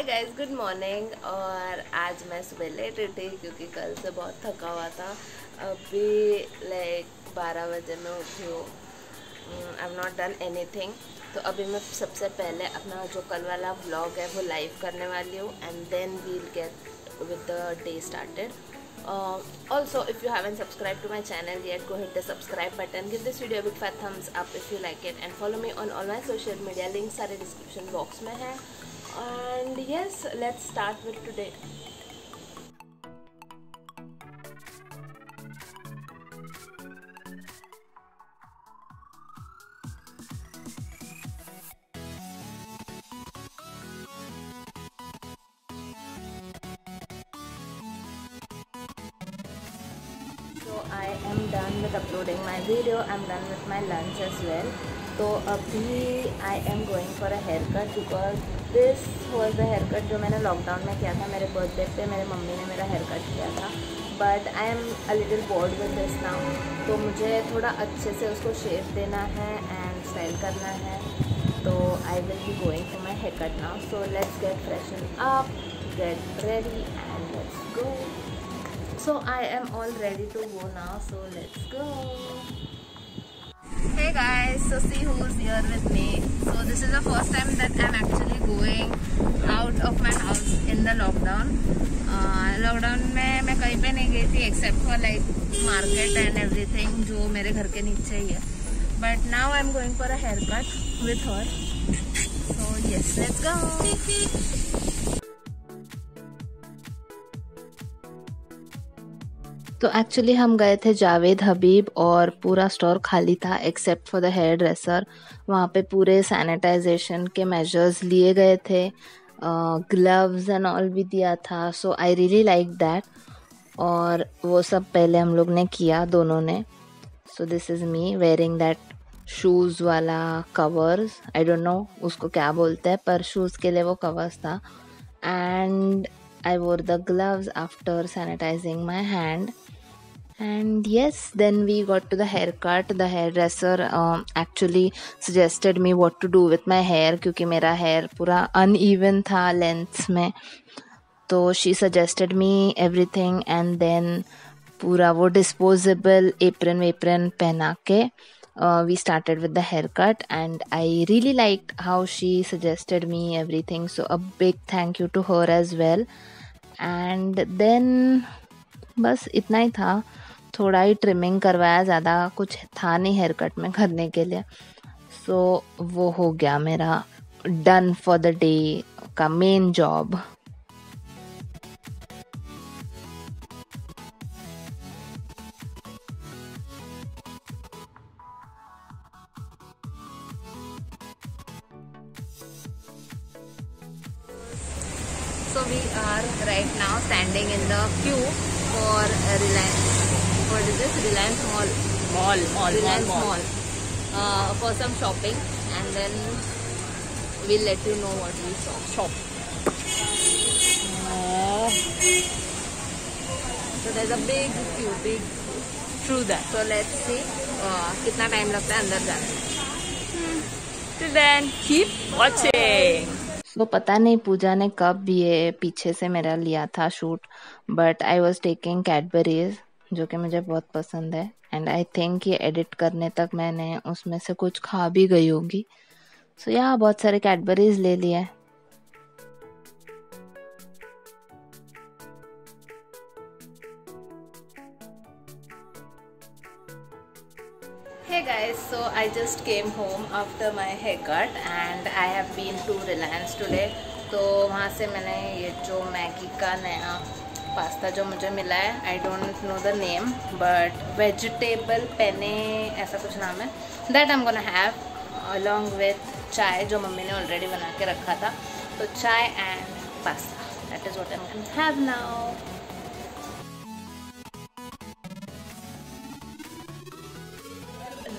Guys, good morning. और आज मैं सुबह लेट उठी क्योंकि कल से बहुत थका हुआ था। अभी लाइक 12 बजे मैं उठी हूँ। I have not done anything. तो अभी मैं सबसे पहले अपना जो कल वाला व्लॉग है वो लाइव करने वाली हूँ and then we'll get with the day started. Also, if you haven't subscribed to my channel yet, go hit the subscribe button, give this video a big fat thumbs up if you like it, and follow me on all my social media. Links सारे description box में है. And yes, let's start with today. So I am done with uploading my video. I'm done with my lunch as well. तो अभी I am going for a haircut because this was the haircut जो मैंने lockdown में किया था. मेरे birthday पे मेरे मम्मी ने मेरा हेयरकट किया था. But I am a little board with this now. तो मुझे थोड़ा अच्छे से उसको शेप देना है एंड स्टाइल करना है. तो आई will be going for my haircut now. So let's get freshen up, get ready and let's go. So I am all ready to go now, so let's go. Hey guys, so see who's here with me. So this is the first time that I'm actually going out of my house in the lockdown. Lockdown में मैं कहीं पे नहीं गई थी except for like market and everything जो मेरे घर के नीचे ही है. But now I'm going for a haircut with her. So yes, let's go. तो एक्चुअली हम गए थे जावेद हबीब और पूरा स्टोर खाली था except for the hairdresser. वहाँ पे पूरे सैनिटाइजेशन के मेजर्स लिए गए थे, ग्लव्स एंड ऑल भी दिया था. सो आई रियली लाइक दैट. और वो सब पहले हम लोग ने किया दोनों ने. So this is me wearing that shoes वाला कवर्स. आई डोंट नो उसको क्या बोलते हैं, पर शूज़ के लिए वो कवर्स था. And I wore the gloves after sanitizing my hand. And yes, then we got to the haircut. The hairdresser actually suggested me what to do with my hair क्योंकि मेरा hair पूरा uneven था lengths में. तो she suggested me everything and then पूरा वो disposable apron पहना के we started with the haircut and I really liked how she suggested me everything. So a big thank you to her as well. And then बस इतना ही था. थोड़ा ही trimming करवाया, ज़्यादा कुछ था नहीं हेयर कट में करने के लिए. सो वो हो गया मेरा डन फॉर द डे का main job. So we are right now standing in the queue for Reliance. What is this? Reliance Mall. Reliance Mall. For some shopping, and then we'll let you know what we shop. So there's a big queue. True that. So let's see कितना time लगता है अंदर जाने में. Till then, keep watching. तो पता नहीं पूजा ने कब ये पीछे से मेरा लिया था shoot. But I was taking Cadbury's जो कि मुझे बहुत पसंद है. एंड आई थिंक ये एडिट करने तक मैंने उसमें से कुछ खा भी गई होगी. सो यहाँ बहुत सारे कैडबरीज ले लिए. Hey guys, so I just came home after my haircut and I have been to Reliance today. तो वहाँ से मैंने ये जो मैगी का नया पास्ता जो मुझे मिला है, आई don't know the name but vegetable पेने ऐसा कुछ नाम है, that I am gonna have along with चाय जो मम्मी ने ऑलरेडी बना के रखा था. तो चाय and pasta, that is what I am gonna have now.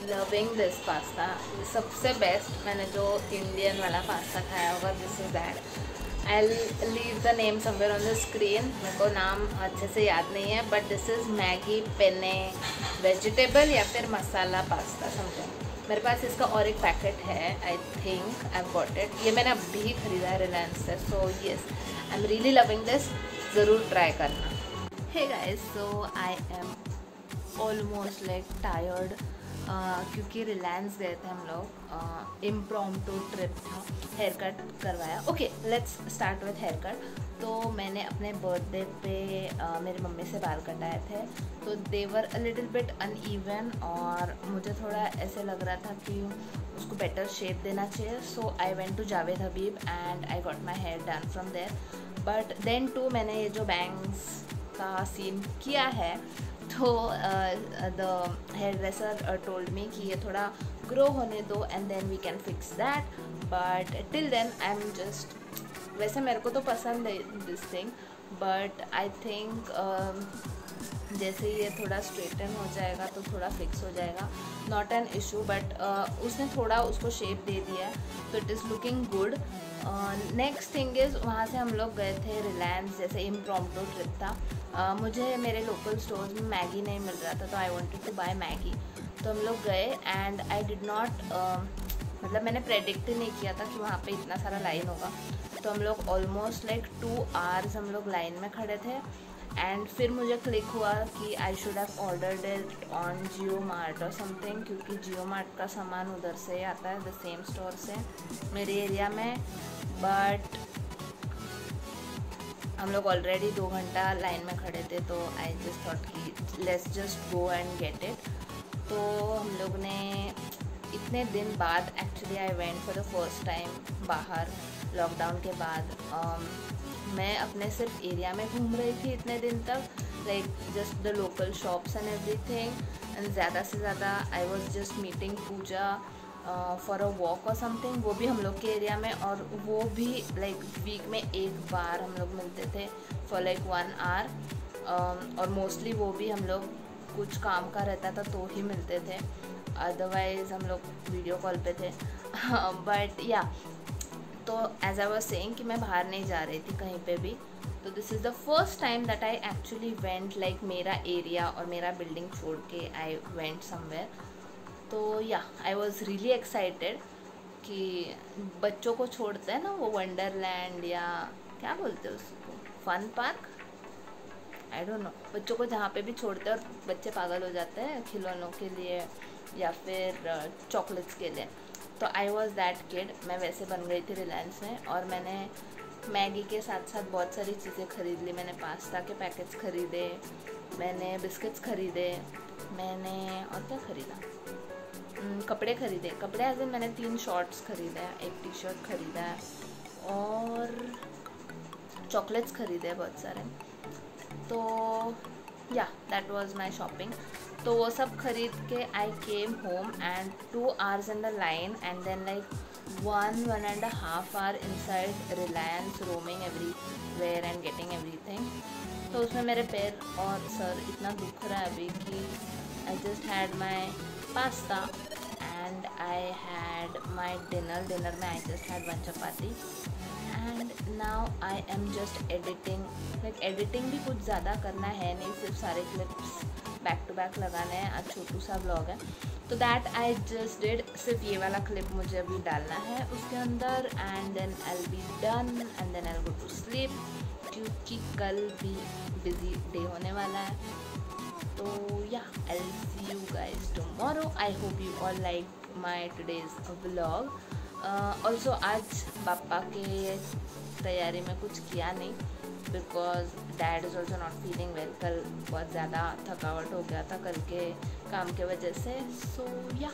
Loving this pasta. सबसे बेस्ट मैंने जो इंडियन वाला पास्ता खाया होगा, this is that. I leave the name somewhere on the screen. मेरे को नाम अच्छे से याद नहीं है बट दिस इज़ मैगी पेने वेजिटेबल या फिर मसाला पास्ता समथिंग. मेरे पास इसका और एक पैकेट है, I think I got it. ये मैंने अभी खरीदा है रिलायंस से। So yes, I am really loving this, ज़रूर ट्राई करना। Hey guys, so I am almost like tired, क्योंकि रिलायंस गए थे हम लोग, इम्प्रॉम्प्टू ट्रिप था, हेयर कट करवाया। Okay, let's start with haircut. तो मैंने अपने बर्थडे पे मेरी मम्मी से बाल कटाए थे, तो दे वर अ लिटिल बिट अनइवन और मुझे थोड़ा ऐसे लग रहा था कि उसको बेटर शेप देना चाहिए। So I went to Javed Habib and I got my hair done from there. But then too मैंने ये जो बैंग्स का सीन किया है, तो the hairdresser told me कि ये थोड़ा ग्रो होने दो and then we can fix that, but till then I am just, वैसे मेरे को तो पसंद है this thing, but I think जैसे ये थोड़ा स्ट्रेटन हो जाएगा तो थोड़ा फिक्स हो जाएगा, नॉट एन इशू। बट उसने थोड़ा उसको शेप दे दिया है, तो it is looking good. Next thing is, वहाँ से हम लोग गए थे रिलायंस, जैसे इम्प्रॉम्प्टू ट्रिप था। मुझे मेरे लोकल स्टोर्स में मैगी नहीं मिल रहा था, तो I wanted to buy Maggi. तो हम लोग गए एंड आई डिड नॉट, मतलब मैंने प्रेडिक्ट ही नहीं किया था कि वहाँ पे इतना सारा लाइन होगा। तो हम लोग ऑलमोस्ट लाइक 2 आवर्स हम लोग लाइन में खड़े थे एंड फिर मुझे क्लिक हुआ कि I should have ordered it on Jio mart और समथिंग, क्योंकि जियो मार्ट का सामान उधर से आता है, द सेम स्टोर से मेरे एरिया में। बट हम लोग ऑलरेडी 2 घंटा लाइन में खड़े थे, तो आई जस्ट थॉट कि let's just go and get it. तो हम लोग ने इतने दिन बाद, actually I went for the first time बाहर लॉकडाउन के बाद। मैं अपने सिर्फ एरिया में घूम रही थी इतने दिन तक, like just the local shops and everything, and ज़्यादा से ज़्यादा I was just meeting Puja for a walk और समथिंग, वो भी हम लोग के एरिया में, और वो भी लाइक वीक में एक बार हम लोग मिलते थे फॉर लाइक 1 आवर, और मोस्टली वो भी हम लोग कुछ काम का रहता था तो ही मिलते थे, अदरवाइज हम लोग वीडियो कॉल पे थे। बट या, तो एज आई वाज सेइंग कि मैं बाहर नहीं जा रही थी कहीं पे भी, तो this is the first time that I actually went, like मेरा एरिया और मेरा बिल्डिंग छोड़ के आई वेंट समवेयर। तो या, आई वाज रियली एक्साइटेड कि बच्चों को छोड़ते हैं ना वो वंडरलैंड, या क्या बोलते हैं उसको, fun park, I don't know, बच्चों को जहाँ पे भी छोड़ते हैं और बच्चे पागल हो जाते हैं खिलौनों के लिए या फिर चॉकलेट्स के लिए। तो आई वॉज दैट किड, मैं वैसे बन गई थी रिलायंस में, और मैंने मैगी के साथ साथ बहुत सारी चीज़ें ख़रीद ली। मैंने पास्ता के पैकेट्स ख़रीदे, मैंने बिस्किट्स ख़रीदे, मैंने और क्या ख़रीदा, कपड़े ख़रीदे। कपड़े एज इन मैंने 3 शॉर्ट्स ख़रीदे हैं, 1 टी-शर्ट ख़रीदा है, और चॉकलेट्स ख़रीदे हैं बहुत सारे। तो या, दैट वाज माय शॉपिंग। तो वो सब खरीद के I came home and 2 hours in the line and then like 1.5 hour inside Reliance, roaming everywhere and getting everything. तो उसमें मेरे पैर और सर इतना दुख रहा है अभी कि I just had my pasta and I had my dinner में I just had 1 chapati and now I am just editing. Like editing भी कुछ ज़्यादा करना है नहीं, सिर्फ सारे क्लिप्स बैक टू बैक लगाने हैं। आज छोटू सा ब्लॉग है, तो दैट आई जस्ट डिड। सिर्फ ये वाला क्लिप मुझे अभी डालना है उसके अंदर and then I will be done and then I will go to sleep, क्योंकि कल भी बिजी डे होने वाला है। तो या, I will see you guys tomorrow. I hope you all like my today's vlog. Also आज पापा के तैयारी में कुछ किया नहीं, because dad is also not feeling well. कल बहुत ज़्यादा थकावट हो गया था कल के काम के वजह से। So yeah,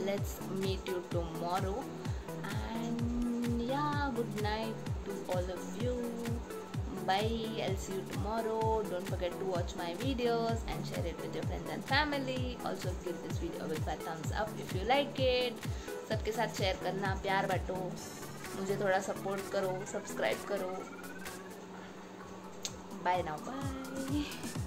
let's meet you tomorrow and yeah, good night to all of you. Bye, I'll see you tomorrow. Don't forget to watch my videos and share it with your friends and family. Also give this video a big fat thumbs up if you like it. सबके साथ share करना, प्यार बांटो, मुझे थोड़ा support करो, subscribe करो. Bye now, bye.